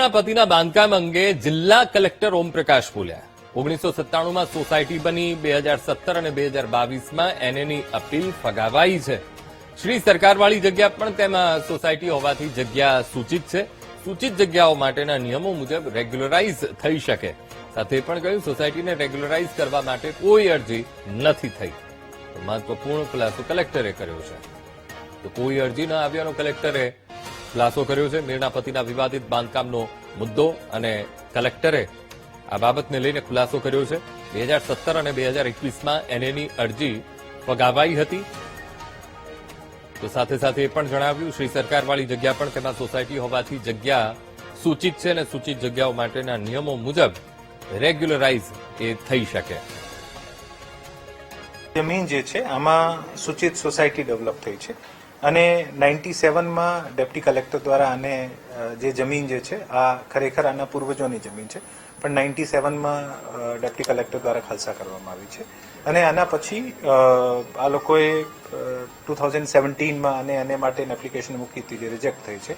મિત્રના પતિના બાંધકામ અંગે જિલ્લા કલેક્ટર ઓમપ્રકાશ બોલ્યા। 1997માં સોસાયટી બની, 2017 અને 2022માં એનએની અપીલ ફગાવાઈ છે। શ્રી સરકારવાળી જગ્યા પણ તેમાં સોસાયટી હોવાથી જગ્યા સૂચિત છે। સૂચિત જગ્યાઓ માટેના નિયમો મુજબ રેગ્યુલરાઇઝ થઈ શકે। સાથે પણ કહ્યું, સોસાયટીને રેગ્યુલરાઇઝ કરવા માટે કોઈ અરજી નથી થઈ। તો મહત્વપૂર્ણ ખુલાસો કલેક્ટરે કર્યો છે। તો કોઈ અરજી ન આવ્યાનો કલેક્ટરે ખુલાસો કર્યો છે। મીરના પતિના વિવાદિત બાંધકામનો મુદ્દો અને કલેક્ટરે આ બાબતને લઈને ખુલાસો કર્યો છે। 2017 અને 2021માં એનએની અરજી ફગાવાઈ હતી। તો સાથે સાથે એ પણ જણાવ્યું, શ્રી સરકારવાળી જગ્યા પણ તેમાં સોસાયટી હોવાથી જગ્યા સૂચિત છે અને સૂચિત જગ્યાઓ માટેના નિયમો મુજબ રેગ્યુલરાઇઝ એ થઈ શકે। જમીન જે છે આમાં સૂચિત સોસાયટી ડેવલપ થઈ છે અને 97માં ડેપ્ટી કલેક્ટર દ્વારા આને જે જમીન જે છે આ ખરેખર આના પૂર્વજોની જમીન છે, પણ 97માં ડેપ્ટી કલેક્ટર દ્વારા ખાલસા કરવામાં આવી છે અને આના પછી આ લોકોએ 2017માં એને માટે એપ્લિકેશન મૂકી હતી, જે રિજેક્ટ થઈ છે।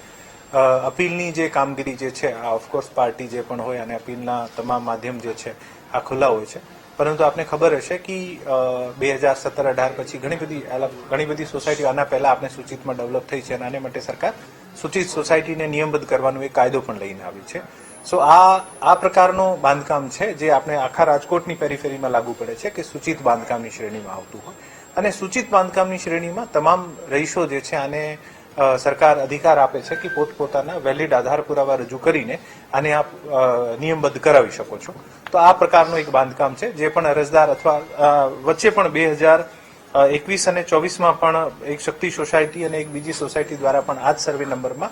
અપીલની જે કામગીરી જે છે આ ઓફકોર્સ પાર્ટી જે પણ હોય અને અપીલના તમામ માધ્યમ જે છે આ ખુલ્લા હોય છે, પરંતુ આપને ખબર હશે કે 2017-18 પછી ઘણી બધી સોસાયટીઓ આના પહેલા આપણે સૂચિતમાં ડેવલપ થઈ છે અને આને માટે સરકાર સૂચિત સોસાયટીને નિયમબદ્ધ કરવાનો એક કાયદો પણ લઈને આવી છે। સો આ પ્રકારનો બાંધકામ છે જે આપણે આખા રાજકોટની પેરીફેરીમાં લાગુ પડે છે કે સૂચિત બાંધકામની શ્રેણીમાં આવતું હોય અને સૂચિત બાંધકામની શ્રેણીમાં તમામ રહીશો જે છે આને સરકાર અધિકાર આપે છે કે પોતપોતાના વેલિડ આધાર પુરાવા રજૂ કરીને આને આપ નિયમબદ્ધ કરાવી શકો છો। તો આ પ્રકારનું એક બાંધકામ છે જે પણ અરજદાર અથવા વચ્ચે પણ 2021 અને 24માં પણ એક શક્તિ સોસાયટી અને એક બીજી સોસાયટી દ્વારા પણ આ જ સર્વે નંબરમાં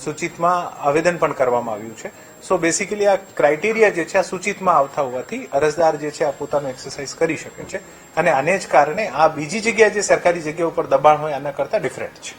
સૂચિતમાં આવેદન પણ કરવામાં આવ્યું છે। સો બેસિકલી આ ક્રાઇટેરિયા જે છે આ સૂચિતમાં આવતા હોવાથી અરજદાર જે છે આ પોતાનું એક્સરસાઇઝ કરી શકે છે અને આને જ કારણે આ બીજી જગ્યાએ જે સરકારી જગ્યા ઉપર દબાણ હોય આના કરતા ડિફરન્ટ છે।